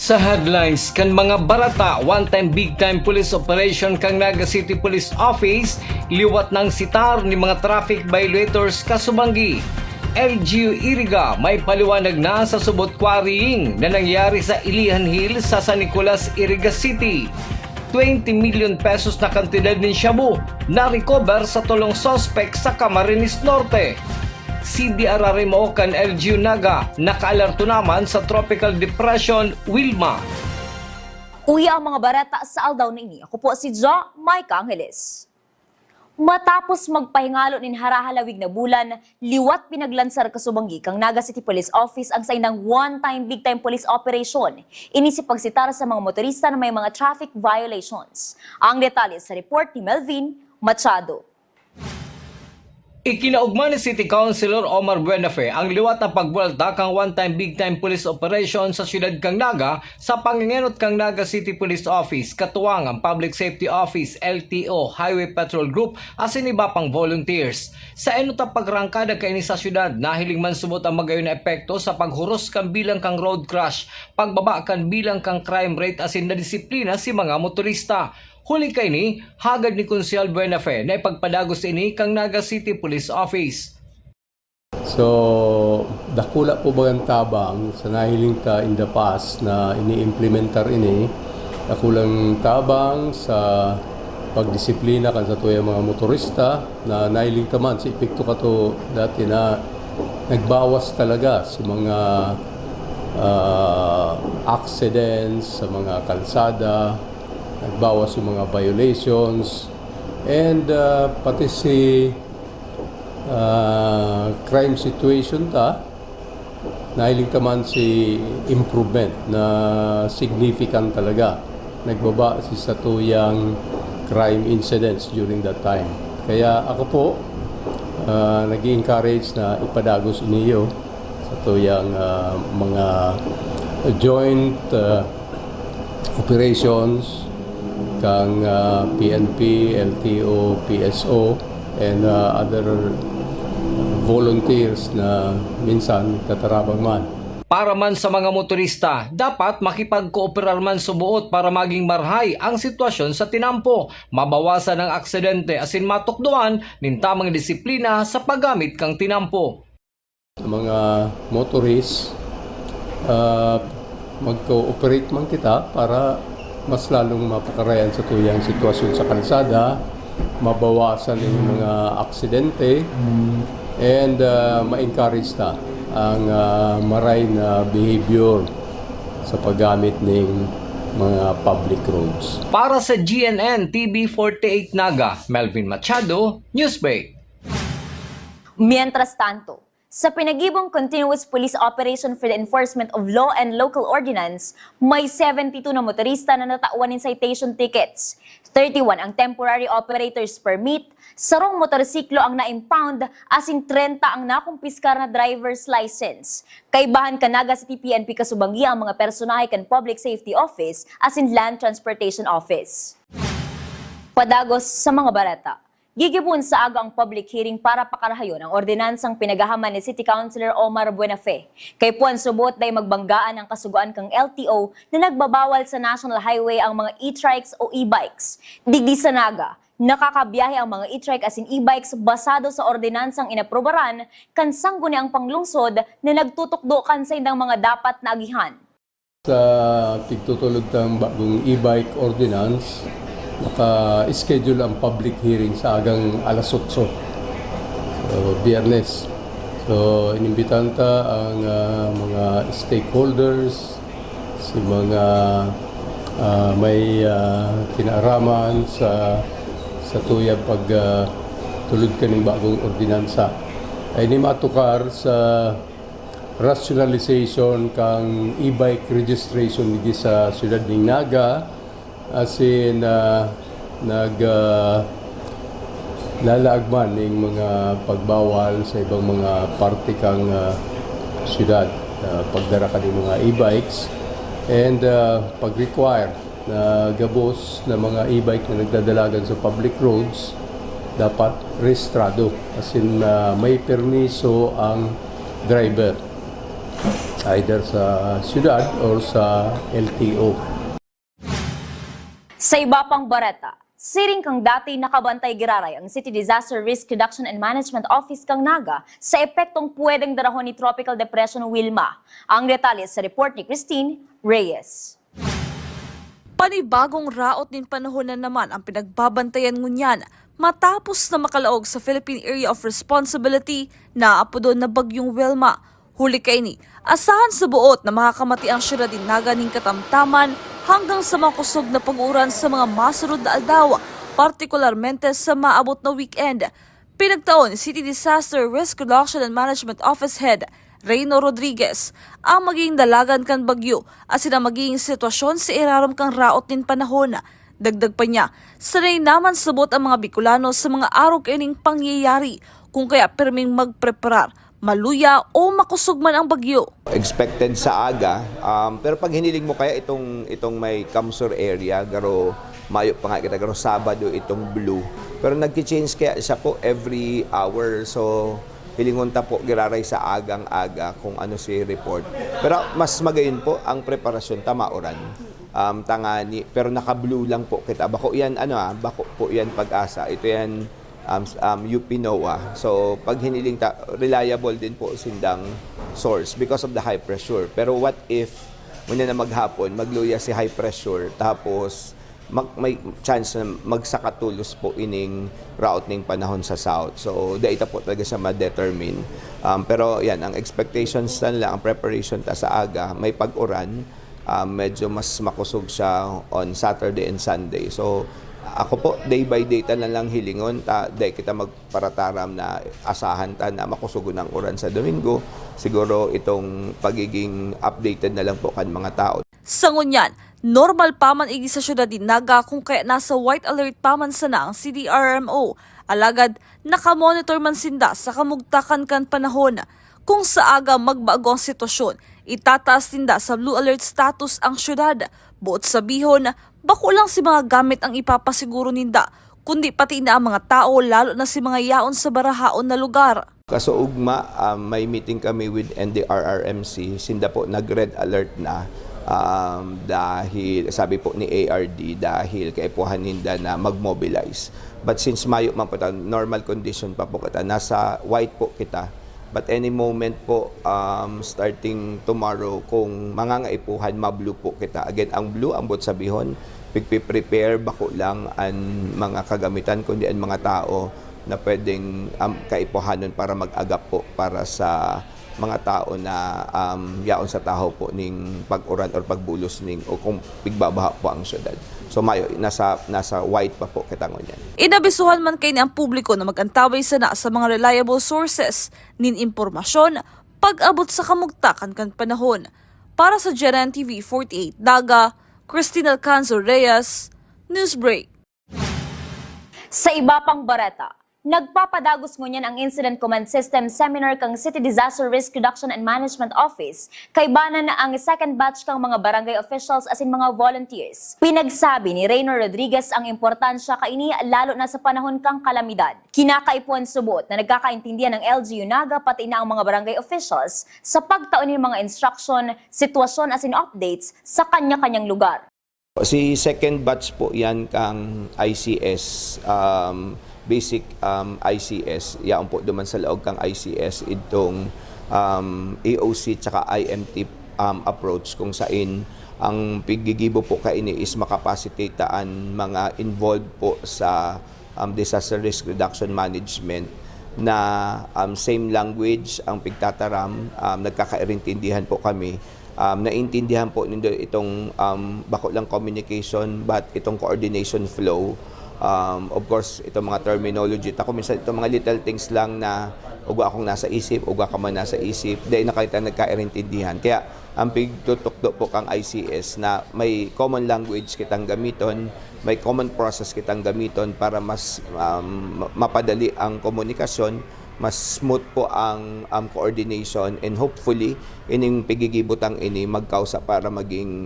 Sa headlines kan mga barata, one-time big-time police operation kang Naga City Police Office, liwat ng sitar ni mga traffic violators kasubanggi. LGU Iriga may paliwanag na sa subot quarrying na nangyari sa Ilihan Hills sa San Nicolas, Iriga City. 20 million pesos na kantidad ng shabu na recover sa tulong sospek sa Camarines Norte. CDRRMO kan LGU Naga nakaalerto naman sa Tropical Depression Wilma. Uya ang mga barata sa aldaw na ini. Ako po si Jo Mike Angeles. Matapos magpahingalo nin harahalawig na bulan, liwat pinaglansar kasubanggi kang Naga City Police Office ang sainang one-time big-time police operation. Inisip pagsitara sa mga motorista na may mga traffic violations. Ang detalye sa report ni Melvin Machado. Ikinaugma ni City Councilor Omar Buenafe ang liwat na pagbuwalda kang one-time big-time police operation sa siyudad kang Naga sa pangingenot kang Naga City Police Office, katuwang ang Public Safety Office, LTO, Highway Patrol Group asin iba pang volunteers. Sa enota pagrangkada kaini sa siyudad, nahiling man subot ang magayon na epekto sa paghuros kan bilang kang road crash, pagbaba kan bilang kang crime rate asin na disiplina si mga motorista. Huli kay ni, hagad ni Consial Buenafe na ipagpadagos ini kang Naga City Police Office. So, dakula po ba ang tabang sa nahiling ta in the past na ini-implementar ini, dakulang tabang sa pagdisiplina kan sa tuya mga motorista na nahiling ta man sa epekto ka to dati na nagbawas talaga sa mga accidents sa mga kalsada, nagbawas yung mga violations, and pati si crime situation nahiling man si improvement na significant talaga. Nagbaba si sa tuyang crime incidents during that time. Kaya ako po, nag-encourage na ipadagos iniyo sa tuyang mga joint operations kang PNP, LTO, PSO, and other volunteers na minsan tatarabang man. Para man sa mga motorista, dapat makipag-kooperar man subuot para maging marhay ang sitwasyon sa tinampo, mabawasan ang aksidente asin matukduan nin tamang disiplina sa paggamit kang tinampo. Mga motorists, mag-cooperate man kita para mas lalong mapakarayan sa tuyang sitwasyon sa kalsada, mabawasan yung mga aksidente, and ma-encourage ta ang maray na behavior sa paggamit ng mga public roads. Para sa GNN TV 48 Naga, Melvin Machado, Newsbreak. Mientras tanto, sa pinagibong Continuous Police Operation for the Enforcement of Law and Local Ordinance, may 72 na motorista na natawan ng citation tickets. 31 ang temporary operator's permit, sarong motorsiklo ang na-impound, asin 30 ang nakumpiskar na driver's license. Kaibahan ka Naga City PNP kasubanggi ang mga personahe kan Public Safety Office asin Land Transportation Office. Padagos sa mga barata. Gigibun sa aga ang public hearing para pakarahayon ang ordinansang pinagahaman ni City Councilor Omar Buenafe. Kay Puan subot day magbanggaan ang kasuguan kang LTO na nagbabawal sa National Highway ang mga e-trikes o e-bikes. Digdi sa Naga, nakakabiyahe ang mga e-trike asin e-bikes basado sa ordinansang inaprobaran kan sangguni ang panglungsod na nagtutukdo kan sa indang mga dapat na agihan. Sa tigtutulog ng bagong e-bike ordinance, naka-schedule ang public hearing sa agang alas 8. So, Biyernes. So, inimbitan ta ang mga stakeholders, si mga may kinaaraman sa tuyang pagtulog ka ng bagong ordinansa. Ay ni matukar sa rationalization kang e-bike registration dito sa siyudad ng Naga, asin naglalagman ng mga pagbawal sa ibang mga parte kang siyudad, pagdara ka ng mga e-bikes, and pag-require na gabos na mga e-bike na nagdadalagan sa public roads dapat rehistrado, as in may permiso ang driver. either sa siyudad or sa LTO. Sa iba pang bareta, siring kang dati nakabantay giraray ang City Disaster Risk Reduction and Management Office kang Naga sa epektong pwedeng darahon ni Tropical Depression Wilma. Ang detalye sa report ni Christine Reyes. Panibagong raot din panahon na naman ang pinagbabantayan ngunyan matapos na makalaog sa Philippine Area of Responsibility na apodo na Bagyong Wilma. Huli kay ni, asahan sa buot na makakamati ang syudad din Naga ning katamtaman hanggang sa makusog na pag-uran sa mga masunod na aldaw, partikularmente sa maabot na weekend. Pinagtaon ni City Disaster Risk Reduction and Management Office Head Reyno Rodriguez ang magiging dalagan kan bagyo at sina magiging sitwasyon sa iraram kang raot din panahon. Dagdag pa niya, sanay naman sabot ang mga Bicolano sa mga araw kaining pangyayari kung kaya perming magpreparar, maluya o makusog man ang bagyo. Expected sa aga, pero pag hiniling mo kaya itong may Kamsur area, garo mayo pa nga kita, garo Sabado itong blue. Pero nagki-change kaya siya po every hour, so hilingon ta po giraray sa agang-aga kung ano si report. Pero mas magayon po ang preparasyon tamauran. Tangani, pero naka-blue lang po kita. Bako yan bako po yan Pag-asa. Ito yan UP NOAA. So pag hiniling reliable din po sindang source because of the high pressure. Pero what if muna na maghapon magluya si high pressure tapos may chance na magsakatulos po ining route ning panahon sa south. So data po talaga siya ma-determine. Pero yan, ang expectations na lang, ang preparation ta sa aga, may pag-uran, medyo mas makusog siya on Saturday and Sunday. So ako po, day by day ta na lang hilingon, day kita magparataram na asahan ta na makusugo ng uran sa Domingo. Siguro itong pagiging updated na lang po kan mga tao. Sa ngunyan, normal pa man igi sa syudad din Naga kung kaya nasa white alert pa man sana ang CDRMO. Alagad, nakamonitor man sinda sa kamugtakan kan panahon. Kung sa aga magbago ang sitwasyon, itataas tinda sa blue alert status ang syudad. Buot sabihon, bako lang si mga gamit ang ipapasiguro ninda, kundi pati na ang mga tao lalo na si mga yaon sa barahaon na lugar. Kaso ugma, may meeting kami with NDRRMC, sinda po nag-red alert na. Dahil sabi po ni ARD dahil kaipuhan ninda na mag-mobilize. But since Mayo man po normal condition pa po kita, nasa white po kita. But any moment po, starting tomorrow, kung mangangaipuhan, ma-blue po kita. Again, ang blue, ang bot sabihon, prepare bako lang ang mga kagamitan, kundi ang mga tao na pwedeng kaipuhanon para mag-agap po para sa mga tao na yaon sa taho po ning pag-uran or pagbulos ning o kung pigbabaha po ang syudad. So Mayo, nasa white pa po kitangon yan. Inabisuhan man kay ni ang publiko na mag-antaway sana sa mga reliable sources nin impormasyon pag-abot sa kamugtakan kan panahon. Para sa GNN TV 48 Daga, Christine Alcanzo Reyes, Newsbreak. Sa iba pang bareta, nagpapadagos ngunyan ang Incident Command System Seminar kang City Disaster Risk Reduction and Management Office kay bana na ang second batch kang mga barangay officials asin mga volunteers. Pinagsabi ni Reyno Rodriguez ang importansya kaini lalo na sa panahon kang kalamidad. Kinakaipuan subot na nagkakaintindihan ng LGU Naga pati na ang mga barangay officials sa pagtaon ng mga instruction, sitwasyon asin updates sa kanya-kanyang lugar. Si second batch po yan kang ICS, basic ICS, yaon po duman sa laog kang ICS itong AOC tsaka IMT approach kung saan ang pigigibo po kaini is makapacitatean mga involved po sa disaster risk reduction management na same language ang pigtataram, nagkakairintindihan po kami. Naintindihan po nindo itong bako lang communication but itong coordination flow. Of course, itong mga terminology. Ako minsan itong mga little things lang na ugwa akong nasa isip, ugwa ka man nasa isip, dahil nakita nagkairintindihan. Kaya ang pigtutukdo po kang ICS na may common language kitang gamiton, may common process kitang gamiton para mas mapadali ang komunikasyon, mas smooth po ang coordination, and hopefully ining pigigibutang ini magkausa para maging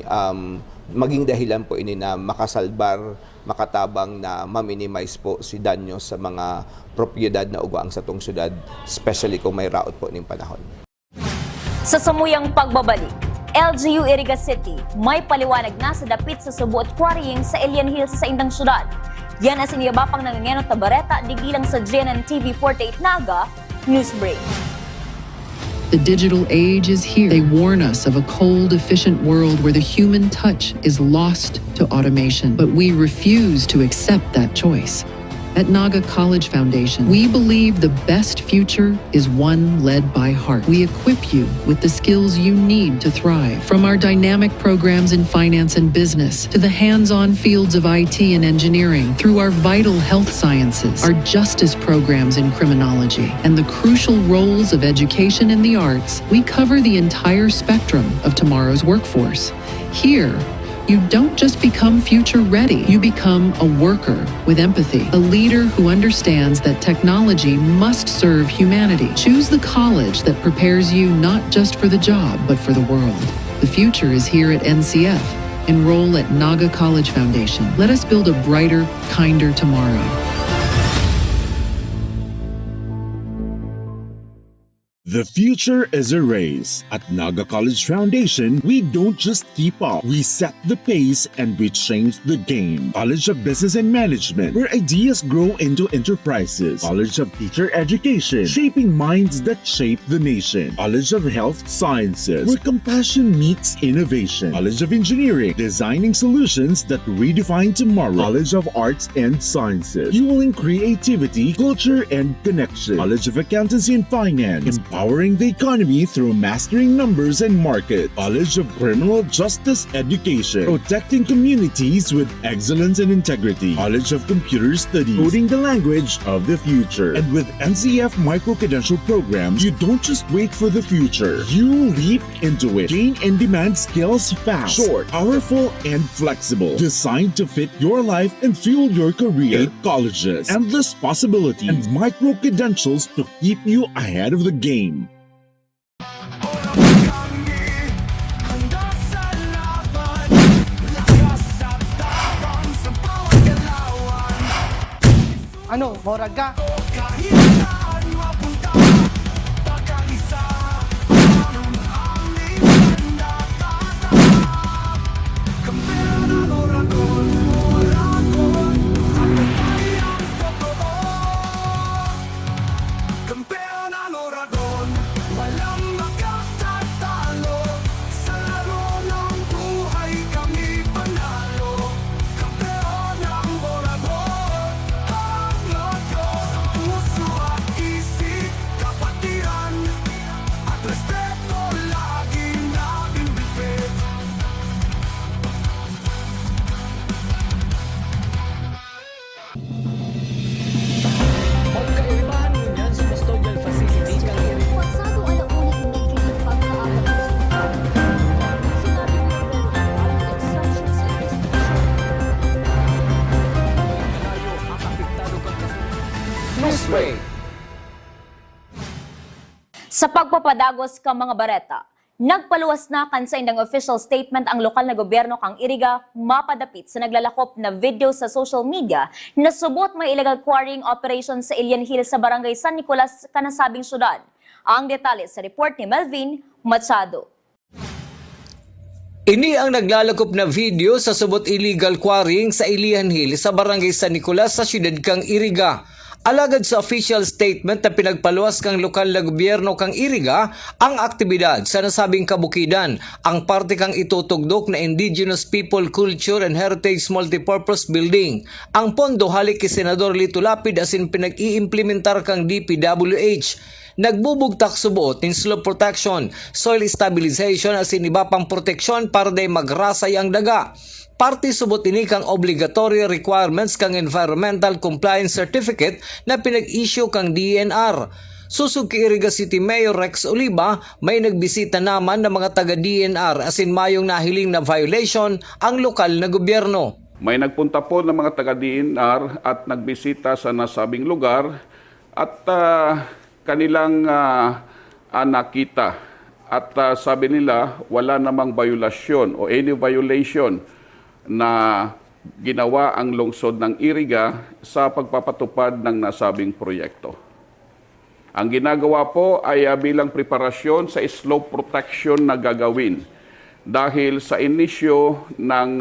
dahilan po ini na makasalbar, makatabang na ma-minimize po si danyo sa mga propiedad na ugwaang sa tong syudad, especially kung may raot po ning panahon. Sa samuyang pagbabalik, LGU Iriga City may paliwanag na sa dapit sa subo at quarrying sa Ilian Hills sa Indang Syudad. Yan ang siniyabapang nangangenot na bareta digdi lang sa GNN TV 48 Naga Newsbreak. The digital age is here. They warn us of a cold, efficient world where the human touch is lost to automation. But we refuse to accept that choice. At Naga College Foundation, we believe the best future is one led by heart. We equip you with the skills you need to thrive. From our dynamic programs in finance and business, to the hands-on fields of IT and engineering, through our vital health sciences, our justice programs in criminology, and the crucial roles of education in the arts, we cover the entire spectrum of tomorrow's workforce. Here, you don't just become future ready, you become a worker with empathy, a leader who understands that technology must serve humanity. Choose the college that prepares you not just for the job, but for the world. The future is here at NCF. Enroll at Naga College Foundation. Let us build a brighter, kinder tomorrow. The future is a race. At Naga College Foundation, we don't just keep up, we set the pace and we change the game. College of Business and Management, where ideas grow into enterprises. College of Teacher Education, shaping minds that shape the nation. College of Health Sciences, where compassion meets innovation. College of Engineering, designing solutions that redefine tomorrow. College of Arts and Sciences, fueling creativity, culture, and connection. College of Accountancy and Finance, empowering the economy through mastering numbers and market. College of Criminal Justice Education, protecting communities with excellence and integrity. College of Computer Studies, coding the language of the future. And with NCF micro-credential programs, you don't just wait for the future, you leap into it. Gain and demand skills fast, short, powerful, and flexible. Designed to fit your life and fuel your career. 8 colleges, endless possibilities, and micro-credentials to keep you ahead of the game. Ano, morag ka? Sa pagpapadagos ka mga bareta, nagpaluwas na kan sa indang official statement ang lokal na gobyerno kang Iriga mapadapit sa naglalakop na video sa social media na subot may illegal quarrying operation sa Ilian Hills sa barangay San Nicolas, kanasabing syudad. Ang detalye sa report ni Melvin Machado. Ini ang naglalakop na video sa subot illegal quarrying sa Ilian Hills sa barangay San Nicolas sa syudad kang Iriga. Alagad sa official statement na pinagpaluwas kang lokal na gobyerno kang Iriga ang aktibidad sa nasabing kabukidan, ang parte kang itutugdok na Indigenous People Culture and Heritage Multipurpose Building. Ang pondo halik kay Senador Lito Lapid asin pinag-iimplementar kang DPWH. Nagbubugtak subuot in slope protection, soil stabilization asin iba pang proteksyon para day magrasay ang daga. Parte subot ini kang obligatory requirements kang Environmental Compliance Certificate na pinag-issue kang DNR. Susug kay Iriga City Mayor Rex Oliva, may nagbisita naman ng mga taga-DNR asin mayong nahiling na violation ang lokal na gobyerno. May nagpunta po ng mga taga-DNR at nagbisita sa nasabing lugar at kanilang nakita. At sabi nila wala namang violasyon o any violation na ginawa ang lungsod ng Iriga sa pagpapatupad ng nasabing proyekto. Ang ginagawa po ay bilang preparasyon sa slope protection na gagawin dahil sa inisyo ng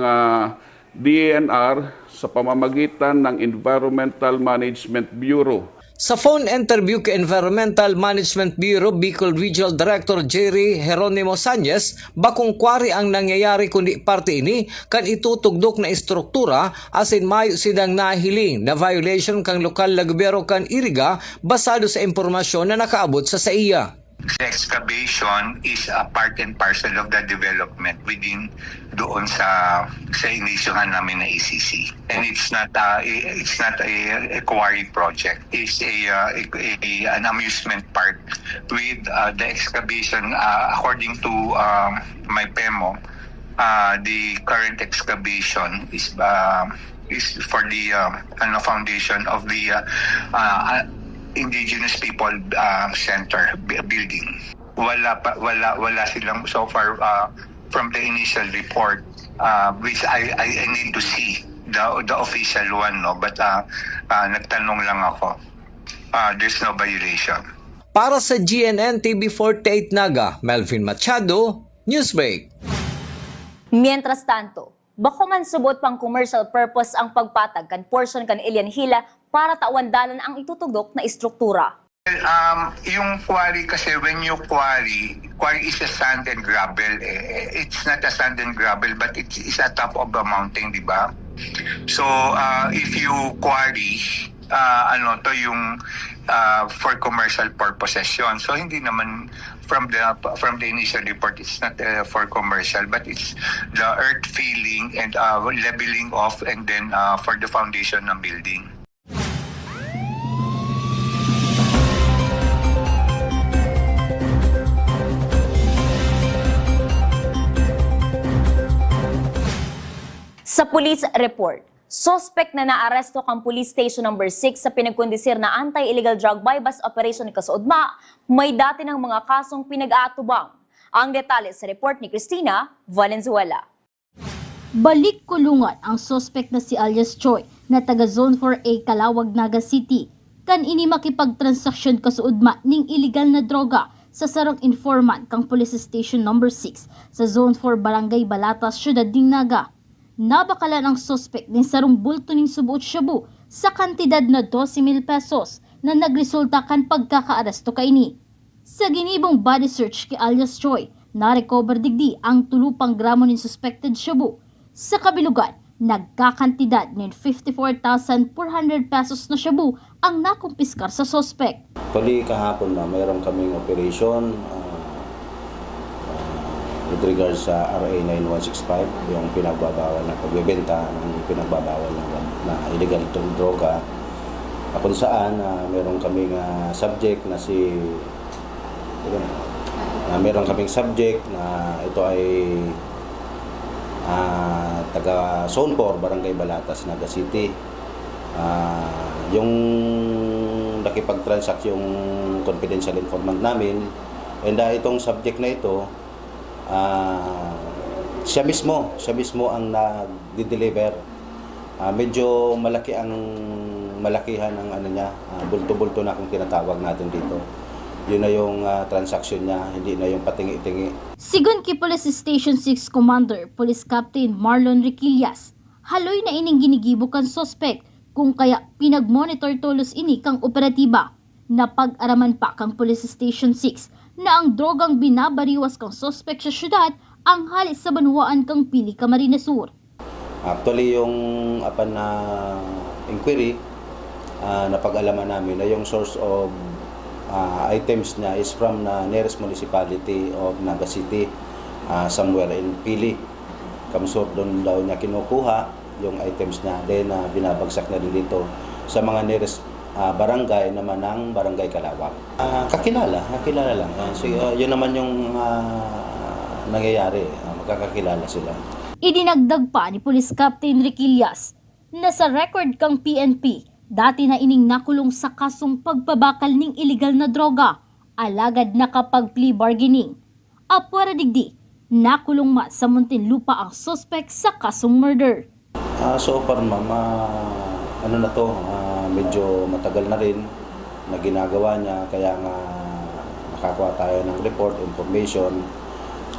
DENR sa pamamagitan ng Environmental Management Bureau. Sa phone interview kay Environmental Management Bureau Bicol Regional Director Jerry Geronimo Sanchez, bakong kwari ang nangyayari kundi parte ini kan itutugdok na istruktura asin mayo sidang nahiling na violation kang lokal na gobyerno kan iriga basado sa impormasyon na nakaabot sa iya. The excavation is a part and parcel of the development within doon sa inisyuhan namin na ECC. And it's not a quarry project. It's an amusement park with the excavation according to my PEMO. The current excavation is for the foundation of the Indigenous People Center building. Wala silang so far from the initial report, which I need to see the official one, no, but nagtanong lang ako. There's no violation. Para sa GNN TV 48 Naga, Melvin Machado, Newsbreak. Mientras tanto, bako man subot pang commercial purpose ang pagpatag kan portion kan Ilian Hila para tawandalan ang itutugdok na istruktura. Yung quarry kasi, when you quarry is a sand and gravel. It's not a sand and gravel, but it is a top of a mountain, di ba? So, if you quarry, yung for commercial purposes yun. So, hindi naman from the initial report, it's not for commercial, but it's the earth filling and leveling off and then for the foundation ng building. Sa police report, suspect na naaresto kang police station number 6 sa pinagkondisir na anti-illegal drug bypass operation ni Kasoodma, may dati ng mga kasong pinag-aatubang. Ang detalye sa report ni Cristina Valenzuela. Balik kulungan ang suspect na si alias Choi na taga Zone 4A Calawag, Naga City. Kan ini makipagtransaksyon Kasoodma ning illegal na droga sa sarong informant kang police station number 6 sa Zone 4 Barangay Balatas, Syudad ding Naga. Nabakalan ang suspect din sarong bulto ning subuot shabu sa kantidad na 12,000 pesos na nagresulta kan pagkakaaresto kaini. Sa ginibong body search kay alias Choi, na-recover digdi ang 3 gramo ning suspected shabu. Sa kabilugan, nagkakantidad ng 54,400 pesos na shabu ang nakumpiskar sa suspect. Actually, kahapon na mayroon kaming operation with regards sa RA 9165, yung pinagbabawal na pagbebenta ng pinagbabawal na illegal droga, kung saan meron kaming subject na meron kaming subject na ito ay taga Zone 4 Barangay Balatas, Naga City. Yung nakipag-transact yung confidential informant namin, and itong subject na ito, siya mismo ang nag-deliver. Medyo malakihan ang bulto-bulto na kung tinatawag natin dito. Yun na yung transaction niya, hindi na yung patingi-tingi. Sigun kay Police Station 6 Commander, Police Captain Marlon Riquillas, haloy na ining ginigibo kan suspect kung kaya pinag-monitor tulos ini kang operatiba. Napag-araman pa kang Police Station 6 na ang drogang binabariwas kang suspect sa syudad ang halis sa Banwaan kang Pili, Camarines Sur. Actually, yung na inquiry, napag-alaman namin na yung source of items niya is from the nearest municipality of Naga City, somewhere in Pili. Kamsur, doon daw niya kinukuha yung items niya. Then, binabagsak na rin dito sa mga nearest barangay naman ng Barangay Calawag. Kakilala lang. So, yun naman yung nangyayari. Magkakakilala sila. Idinagdag pa ni Police Captain Riquillas na sa record kang PNP, dati na ining nakulong sa kasong pagbabakal ning illegal na droga, alagad na kapag plea bargaining. Apwara digdi, nakulong ma sa Muntinlupa ang suspect sa kasong murder. So far, ma'am, medyo matagal na rin na ginagawa niya, kaya nga nakakuha tayo ng report, information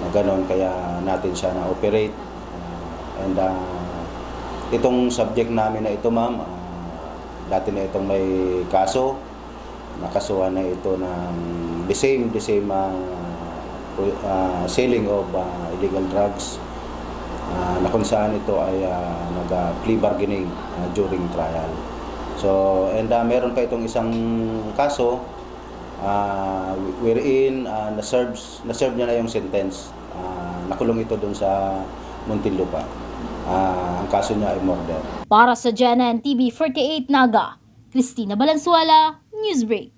na gano'n, kaya natin siya na-operate. And itong subject namin na ito, ma'am, dati na itong may kaso, nakasuhan na ito ng the same selling of illegal drugs, na kung saan ito ay nag-plea bargaining during trial. So, and meron pa itong isang kaso wherein na-serve niya na yung sentence. Nakulong ito dun sa Muntinlupa. Ang kaso niya ay murder. Para sa GNN TV 48 Naga, Cristina Balansuela, Newsbreak.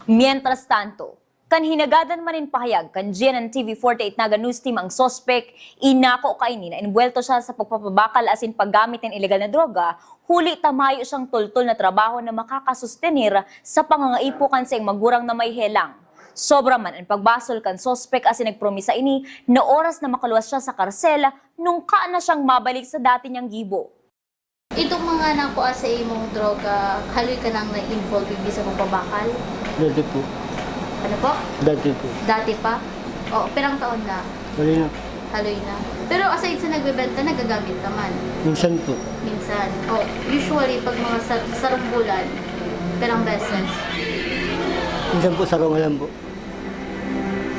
Mientras tanto, kan hinagadan manin pahayag kan GNN TV 48 Naga News Team ang sospek, inako kaini na inbuelto siya sa pagpapabakal asin paggamit ng ilegal na droga, huli tamayo siyang tultol na trabaho na makakasustenir sa pangangaipukan sa iyang magurang na may helang. Sobra man ang pagbasol kan sospek asin nagpromisa ini na oras na makaluwas siya sa karsela nung na siyang mabalik sa dati niyang gibo. Itong mga nakuha sa imong droga, haloy ka nang na-involve yung sa pagpabakal? Dati po. Ano po? Dati po. Dati pa? O, pirang taon na? Haloy na. Haloy na. Pero aside sa nagbebenta, nagagamit ka man? Minsan po. Minsan. O, usually, pag mga sarong bulan, pirang beses? Minsan po, sarong lang po.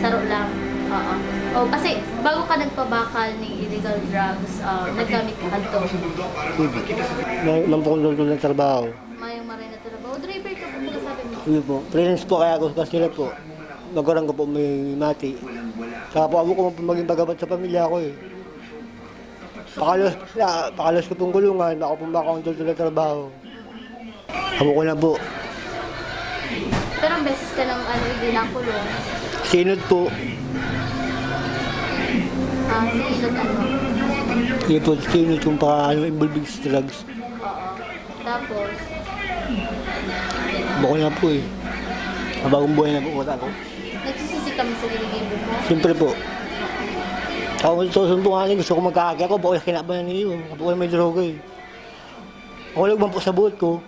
Saro lang? Oo. O, kasi bago ka nagpabakal ng illegal drugs, naggamit ka kanto? May mampukundol ng trabaho. Mayong maray na trabaho. Driver ka po, sabi mo? Hindi po. Freelance po kaya ako kasi sila po. Magurang ko po may mati. Saka po ako po maging pagabat sa pamilya ko eh. Pakalos ko pong gulungan, ako po makakondol ng trabaho. Habo ko na po. Pero ang beses ka ng hindi nakulong? Sinod po. Sinod ano? Hindi po, sinod kung involving sa drugs. Oo. Tapos? Habo ko na po eh. Mabagong buhay na po ako. Nagsisisi kami sa niligibo mo? Siyempre po. Ako susumbunganin, gusto ko magkakakya ko, bakit kinabahan niyo? Ako ko may droga eh. Ako lang po sa buhat ko.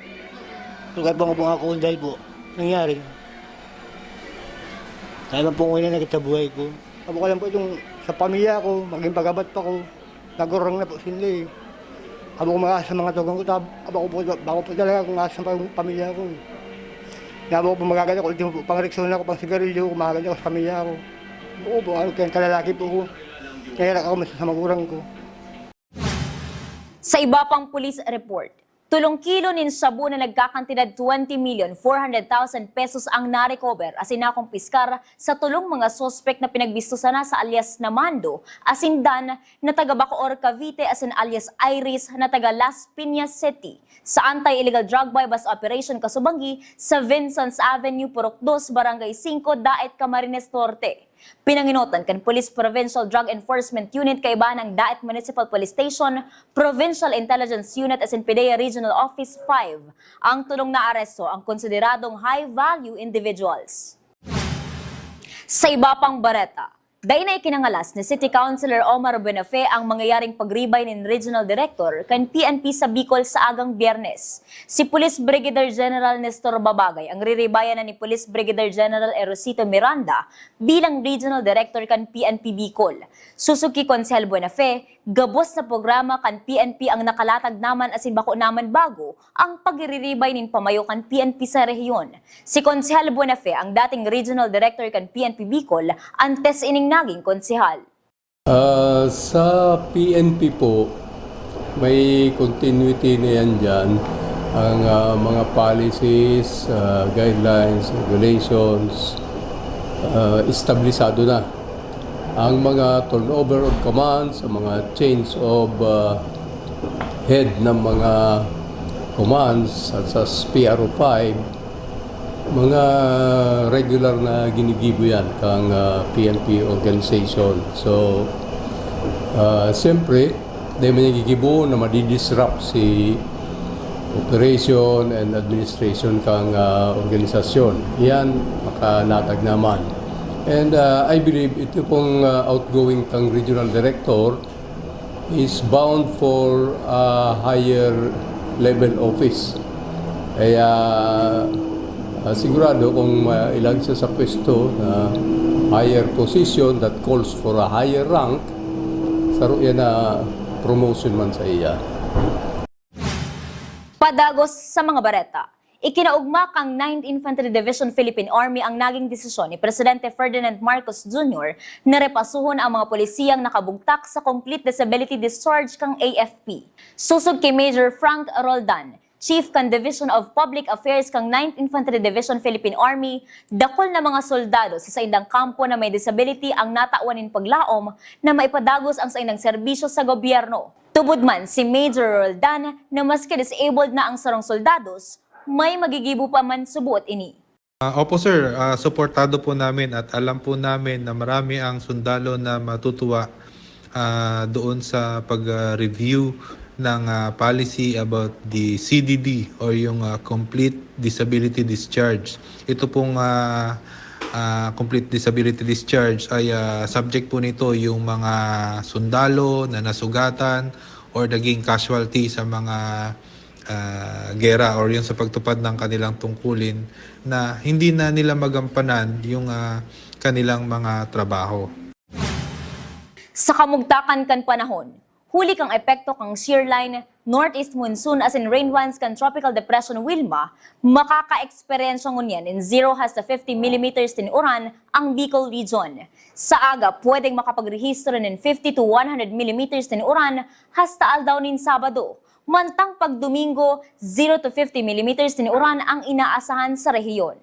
So kahit pa nga po ako dahil po, nangyari. Kaya man po ko na nakita buhay ko. Ako ko lang po itong sa pamilya ko, maging pagabat pa ko. Nagurang na po sila eh. Ako ko sa mga tugang ko, bako po talaga kung asa pa yung pamilya ko. Nabo ko po magaganda ko, ultimo po pang reksyon ako, pang sigarilyo, kumaganda ko sa pamilya ko. Oo po, ano kayang kalalaki po ko. Kaya ako sa magurang ko. Sa iba pang police report, tulong kilo nin sabu na nagkakantidad 20,400,000 pesos ang na-recover asin nakumpiskar sa tulong mga sospek na pinagbistusan na sa alias na Mando, asin Dan na taga Bacoor, Cavite asin alias Iris na taga Las Piñas City sa Anti-Illegal Drug Bypass Operation Kasubanggi sa Vincent's Avenue, Purok 2, Barangay 5, Daet, Camarines Norte. Pinanginotan kan Police Provincial Drug Enforcement Unit kaiba ng Daet Municipal Police Station, Provincial Intelligence Unit as in PDEA Regional Office 5. Ang tulong na aresto ang konsideradong high-value individuals. Sa iba pang bareta, dahil na ikinangalas ni City Councilor Omar Buenafe ang mangyayaring pagribay ng Regional Director kan PNP sa Bicol sa agang Biyernes. Si Police Brigadier General Nestor Babagay ang riribayan na ni Police Brigadier General Erosito Miranda bilang Regional Director kan PNP Bicol. Susuki Konsehal Buenafe, gabos na programa kan PNP ang nakalatag naman asin bako naman bago ang pagriribay nin pamayo kan PNP sa rehiyon. Si Konsehal Buenafe ang dating Regional Director kan PNP Bicol antes ining naging konsehal. Sa PNP po, may continuity na yan dyan. Ang mga policies, guidelines, regulations, establisado na. Ang mga turnover of commands, ang mga change of head ng mga commands at sa PRO 5, mga regular na ginigibo yan kang PNP organization. So, siyempre, dahil may nagigibo na madidisrupt si operation and administration kang organisasyon. Yan, makalatag naman. And I believe ito pong outgoing kang regional director is bound for a higher level office. Kaya sigurado kung ilan siya sa pwesto na higher position that calls for a higher rank, saro yan na promotion man sa iya. Padagos sa mga bareta. Ikinaugma kang 9th Infantry Division Philippine Army ang naging desisyon ni Presidente Ferdinand Marcos Jr. na repasuhon ang mga polisiyang nakabugtak sa Complete Disability Discharge kang AFP. Susog kay Major Frank Roldan, Chief kan Division of Public Affairs kang 9th Infantry Division Philippine Army, dakol na mga soldado sa saindang kampo na may disability ang natauanin paglaom na maipadagos ang saindang serbisyo sa gobyerno. Tubod man si Major Roldan na maski disabled na ang sarong soldados, may magigibo pa man subuot ini. Opo sir, suportado po namin at alam po namin na marami ang sundalo na matutuwa doon sa pag-review ng policy about the CDD or yung Complete Disability Discharge. Ito pong Complete Disability Discharge ay subject po nito yung mga sundalo na nasugatan or naging casualty sa mga gera or yung sa pagtupad ng kanilang tungkulin na hindi na nila magampanan yung kanilang mga trabaho. Sa kamugtakan kan panahon, huli kang epekto kang shear line, northeast monsoon as in rain once kan tropical depression Wilma, makaka-eksperyensya ngunyan in 0 hasta 50 millimeters tin uran ang Bicol region. Sa aga, pwedeng makapagrehistro ng 50 to 100 millimeters tin uran hasta aldaw nin Sabado. Mantang pag Domingo, 0 to 50 millimeters tin uran ang inaasahan sa rehiyon.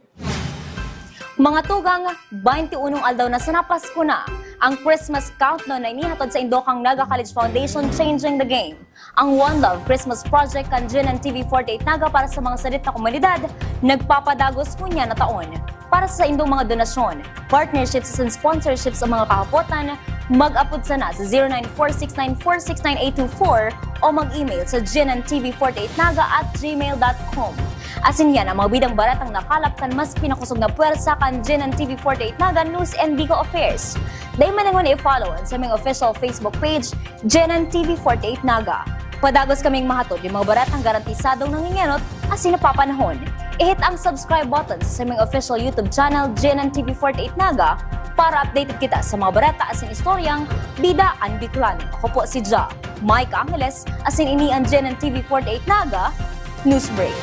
Mga tugang, 21 aldaw na sa Pasko na, ang Christmas countdown na inihatod sa Indokang Naga College Foundation Changing the Game. Ang One Love Christmas Project kan GNN TV48 Naga para sa mga salit na komunidad, nagpapadagos kunya na taon. Para sa indong mga donasyon, partnerships and sponsorships sa mga kahapotan, mag-upload sana sa 094694698824 o mag-email sa gnntv48naga@gmail.com. Asin yan ang mga bidang baratang nakalap kan mas pinakusog na puwersa kan GNNTV48 Naga News and Bigo Affairs. Dahil manangon i-follow sa aming official Facebook page, GNNTV48 Naga. Padagos kaming mahatod yung mga baratang garantisadong nangingenot asin napapanahon. I-hit ang subscribe button sa aming official YouTube channel, GNNTV48 Naga, para updated kita sa mga barata asin istoryang Bida ang Bicolano. Ako po si Ja, Mike Angeles, asin ini ang GNNTV48 Naga, News Break.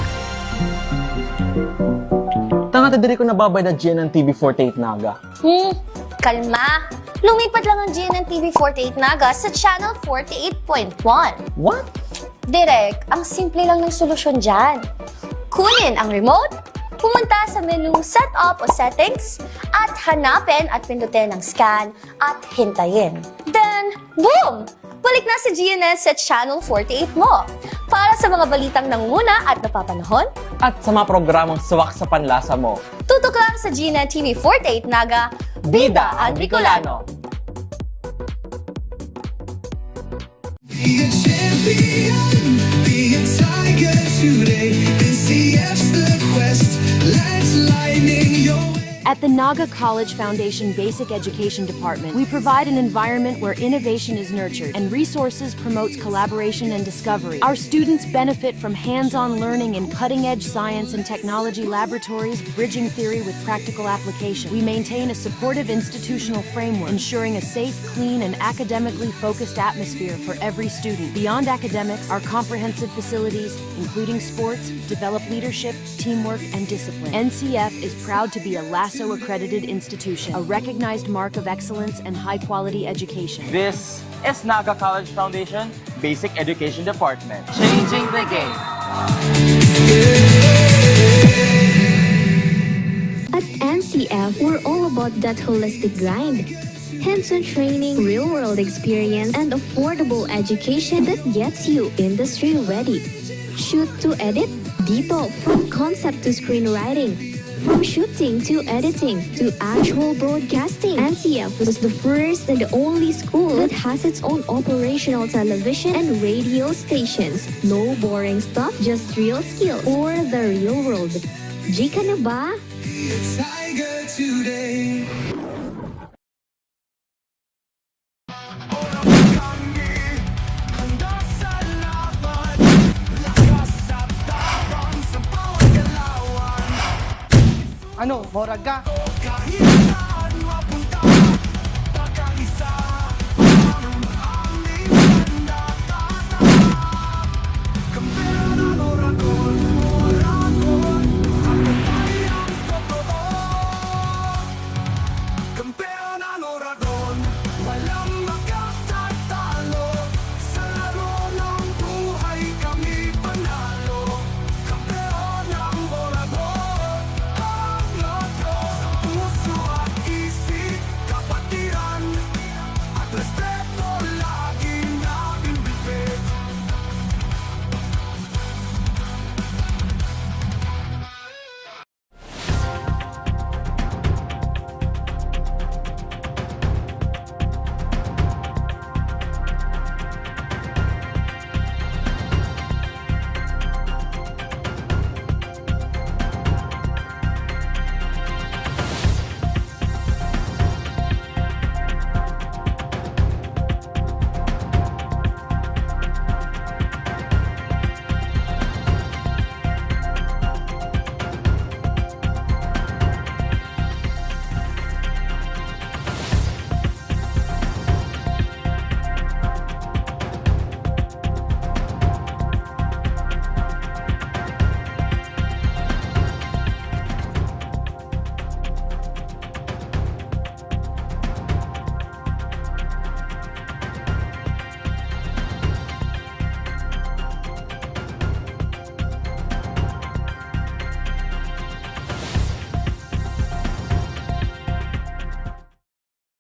Tanga diri ko nababay na GNNTV48 Naga. Kalma! Lumipat lang ang GNNTV48 Naga sa Channel 48.1. What? Direk, ang simple lang ng solusyon dyan. Kunin ang remote, pumunta sa menu Setup o Settings, at hanapin at pindutin ang scan at hintayin. Then, boom! Balik na si GNN sa Channel 48 mo. Para sa mga balitang nanguna at napapanahon, At sa mga programang suwak sa panlasa mo. tutok lang sa GNN TV48 Naga, Bida ang Bicolano! Be a champion, be a tiger today. NCF's the quest, let's lightning your way. At the Naga College Foundation Basic Education Department, we provide an environment where innovation is nurtured and resources promotes collaboration and discovery. Our students benefit from hands-on learning in cutting-edge science and technology laboratories, bridging theory with practical application. We maintain a supportive institutional framework, ensuring a safe, clean, and academically focused atmosphere for every student. Beyond academics, our comprehensive facilities, including sports, develop leadership, teamwork, and discipline. NCF is proud to be a LASO accredited institution, a recognized mark of excellence and high-quality education. This is Naga College Foundation Basic Education Department. Changing the game! At NCF, we're all about that holistic grind. Hands-on training, real-world experience, and affordable education that gets you industry ready. Shoot to edit, dito from concept to screenwriting. From shooting to editing to actual broadcasting, NCF was the first and the only school that has its own operational television and radio stations. No boring stuff, just real skills or the real world. Jika na ba? Be a tiger today. Ano, morag ka?